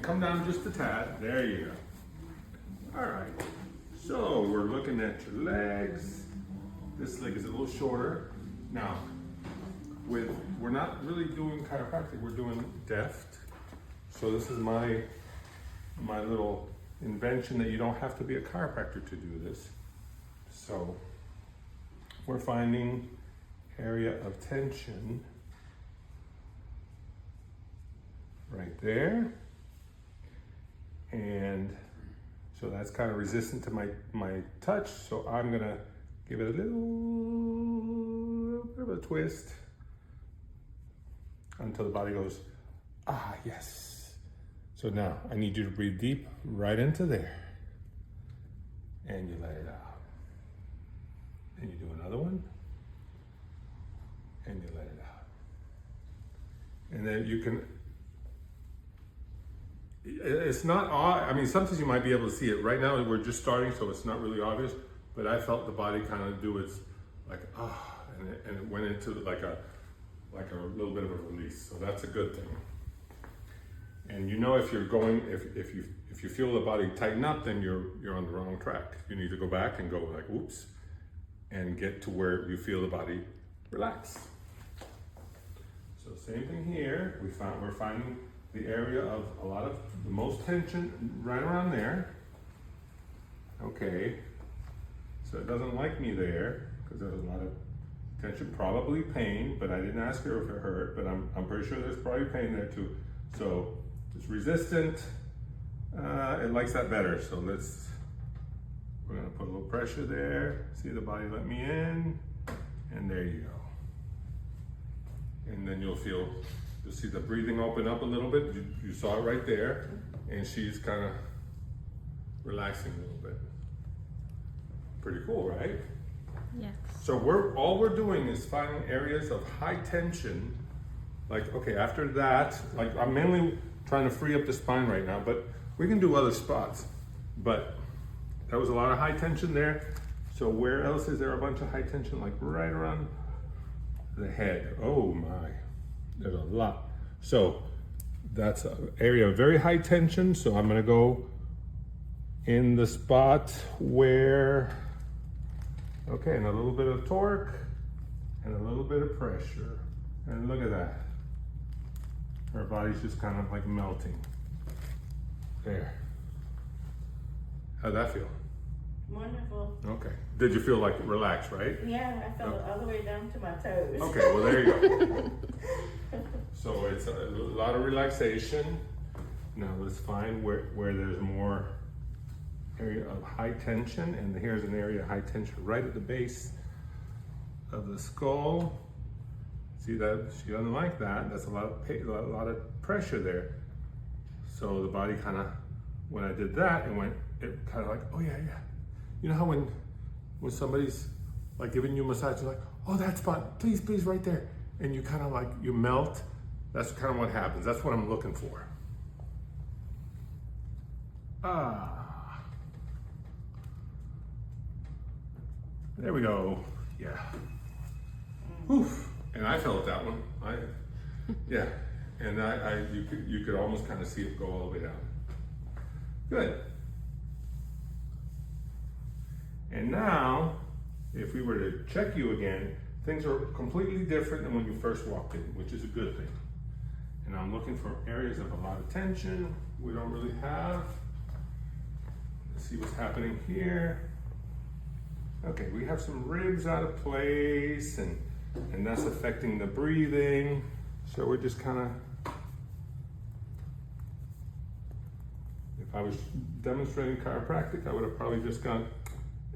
come down just a tad. There you go. All right. So we're looking at your legs. This leg is a little shorter. Now, we're not really doing chiropractic, we're doing DEFT. So this is my little invention that you don't have to be a chiropractor to do this. So we're finding area of tension right there. And so that's kind of resistant to my touch. So I'm gonna give it a little bit of a twist until the body goes, ah, yes. So now I need you to breathe deep right into there. And you let it out. And you do another one. And you let it out. And then you can, it's not, I mean, sometimes you might be able to see it. Right now we're just starting, so it's not really obvious, but I felt the body kind of do its, like, and it went into like a little bit of a release. So that's a good thing. And you know, if you're going, if you feel the body tighten up, then you're on the wrong track. You need to go back and go like, oops, and get to where you feel the body relax. So same thing here. We're finding the area of a lot of the most tension right around there. Okay, so it doesn't like me there because there's a lot of tension, probably pain, but I didn't ask her if it hurt, but I'm pretty sure there's probably pain there too. So it's resistant, it likes that better. So we're gonna put a little pressure there. See the body let me in, and there you go. And then you'll see the breathing open up a little bit. You saw it right there, and she's kind of relaxing a little bit. Pretty cool, right? Yes. So all we're doing is finding areas of high tension. Like, okay, after that, like I'm mainly trying to free up the spine right now, but we can do other spots. But that was a lot of high tension there. So where else is there a bunch of high tension? Like right around the head. Oh my, there's a lot. So that's an area of very high tension. So I'm gonna go in the spot where, okay, and a little bit of torque and a little bit of pressure. And look at that. Her body's just kind of like melting. There. How'd that feel? Wonderful. Okay. Did you feel like relaxed, right? Yeah, I felt it all the way down to my toes. Okay, well there you go. So it's a lot of relaxation. Now let's find where there's more area of high tension, and here's an area of high tension right at the base of the skull. See that? She doesn't like that. That's a lot of pain, a lot of pressure there. So the body kind of, when I did that, it kind of like, oh yeah. You know how when somebody's like giving you a massage, you're like, oh, that spot, please, right there. And you kind of like, you melt. That's kind of what happens. That's what I'm looking for. There we go. Yeah. Whew. And I felt that one. Yeah. And you could almost kind of see it go all the way down. Good. And now, if we were to check you again, things are completely different than when you first walked in, which is a good thing. And I'm looking for areas of a lot of tension we don't really have. Let's see what's happening here. Okay, we have some ribs out of place, and that's affecting the breathing. So we're just kind of, if I was demonstrating chiropractic, I would have probably just gone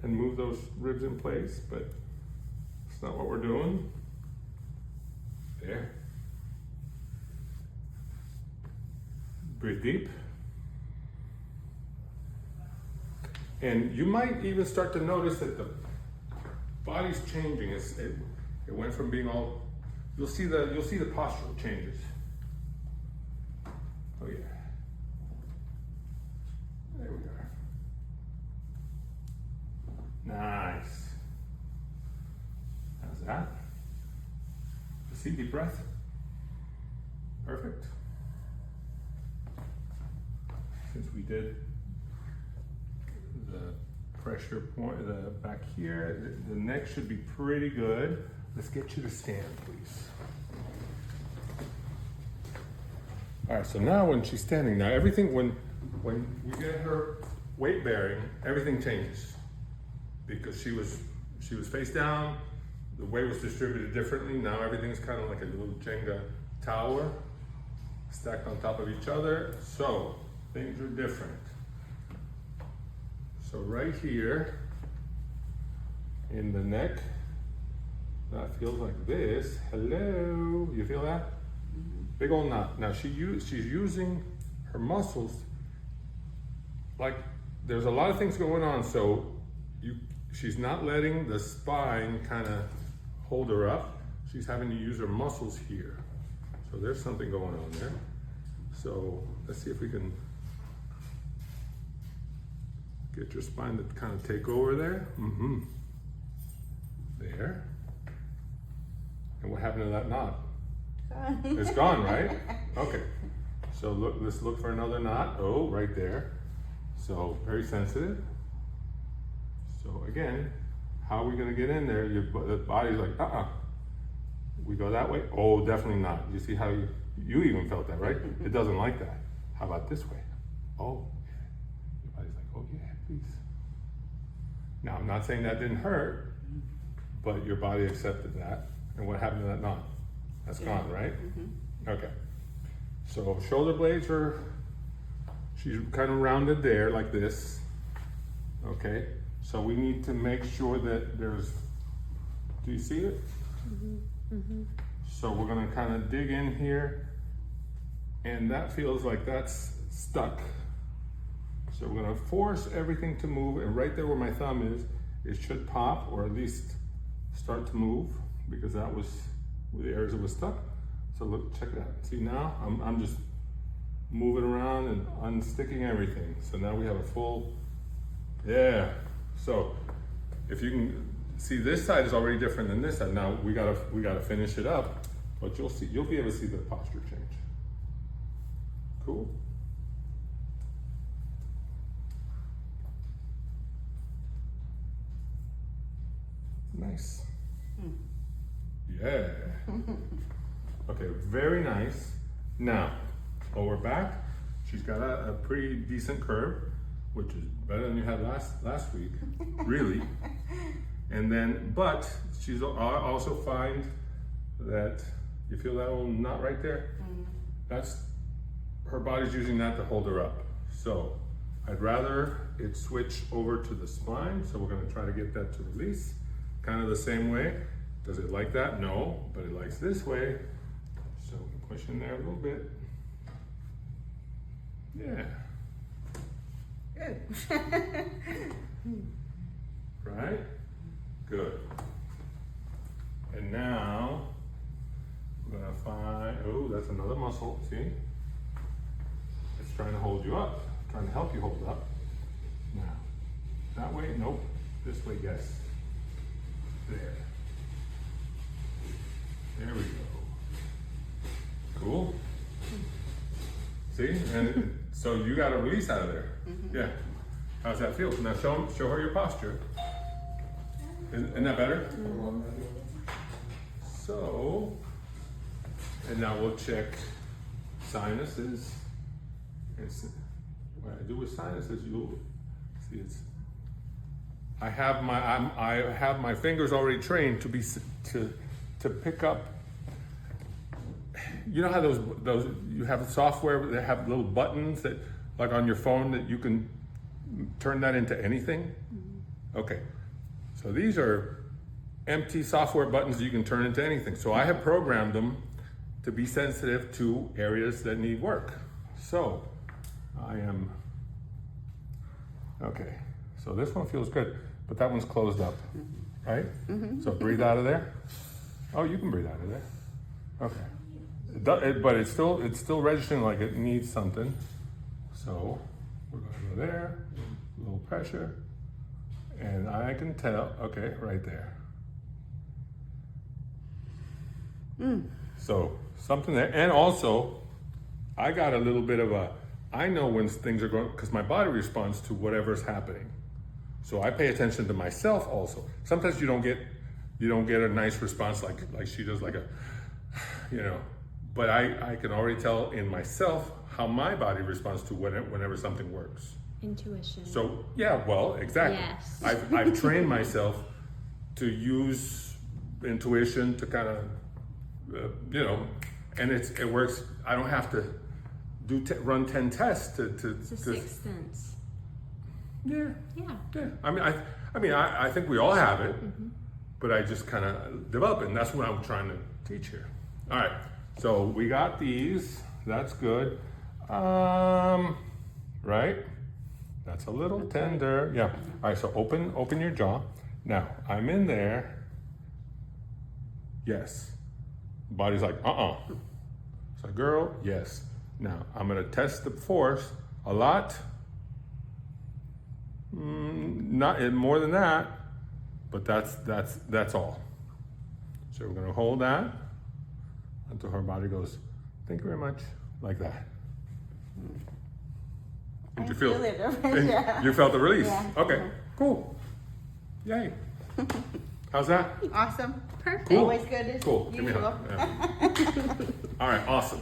and moved those ribs in place, but it's not what we're doing. There. Breathe deep. And you might even start to notice that the body's changing. It went from being all, you'll see the postural changes. Oh yeah. There we are. Nice. How's that? See, deep breath. Perfect. did the pressure point, the back here. The neck should be pretty good. Let's get you to stand, please. All right, so now when she's standing, now everything, when we get her weight bearing, everything changes. Because she was face down, the weight was distributed differently. Now everything's kind of like a little Jenga tower, stacked on top of each other. So things are different. So right here in the neck, that feels like this. Hello, you feel that? Big old knot. Now she's using her muscles. Like there's a lot of things going on. So she's not letting the spine kind of hold her up. She's having to use her muscles here. So there's something going on there. So let's see if we can get your spine to kind of take over there. Mm-hmm. There. And what happened to that knot? It's gone, right? Okay. So let's look for another knot. Oh, right there. So very sensitive. So again, how are we gonna get in there? The body's like, We go that way? Oh, definitely not. You see how you even felt that, right? It doesn't like that. How about this way? Oh, yeah. Your body's like, oh yeah, please. Now, I'm not saying that didn't hurt, but your body accepted that. And what happened to that knot? That's gone, right? Mm-hmm. Okay. So shoulder blades she's kind of rounded there like this. Okay. So we need to make sure that do you see it? Mm-hmm. Mm-hmm. So we're gonna kind of dig in here, and that feels like that's stuck. So we're gonna force everything to move, and right there where my thumb is, it should pop, or at least start to move, because that was where the areas that was stuck. So look, check it out. See now, I'm just moving around and unsticking everything. So now we have a full, yeah. So if you can see, this side is already different than this side. Now we gotta finish it up, but you'll be able to see the posture change. Cool. Nice. Yeah. Okay, very nice. Now, lower back, she's got a pretty decent curve, which is better than you had last week, really. And then, but she's also find that, you feel that little knot right there? Mm-hmm. That's, her body's using that to hold her up. So I'd rather it switch over to the spine. So we're gonna try to get that to release. Kind of the same way. Does it like that? No, but it likes this way. So we can push in there a little bit. Yeah. Good. Right? Good. And now, I'm gonna find, oh, that's another muscle, see? It's trying to hold you up, trying to help you hold up. Now, that way, nope. This way, yes. There. There we go. Cool. See? And so you got a release out of there. Mm-hmm. Yeah. How's that feel? Now show her your posture. Isn't that better? Mm-hmm. So, and now we'll check sinuses. What I do with sinuses, you'll see I have my fingers already trained to pick up. You know how those you have software that have little buttons that, like on your phone, that you can turn that into anything? Mm-hmm. Okay, so these are empty software buttons that you can turn into anything. So I have programmed them to be sensitive to areas that need work. So I am, okay, so this one feels good, but that one's closed up, right? Mm-hmm. So breathe out of there. Oh, you can breathe out of there. Okay. But it's still registering like it needs something. So we're gonna go there, a little pressure, and I can tell, okay, right there. So something there, and also I got a little bit of I know when things are going, because my body responds to whatever's happening. So I pay attention to myself also. Sometimes you don't get a nice response like she does, like a, but I can already tell in myself how my body responds to whenever something works. Intuition. So yeah, well, exactly. Yes. I've trained myself to use intuition to kind of, and it works. I don't have to run 10 tests to It's a sixth sense. Yeah. Yeah. I mean, I think we all have it, but I just kind of develop it, and that's what I'm trying to teach here. All right, so we got these. That's good. Right? That's a little tender. Yeah. All right, so open your jaw. Now, I'm in there. Yes. Body's like, So, girl, yes. Now, I'm gonna test the force a lot. Not more than that, but that's all. So we're gonna hold that until her body goes, thank you very much, like that. Did you feel it? Yeah. You felt the release? Yeah. Okay, cool. Yay. How's that? Awesome. Perfect. Cool. Always good as Cool. Give me a usual. hug. Yeah. All right, awesome.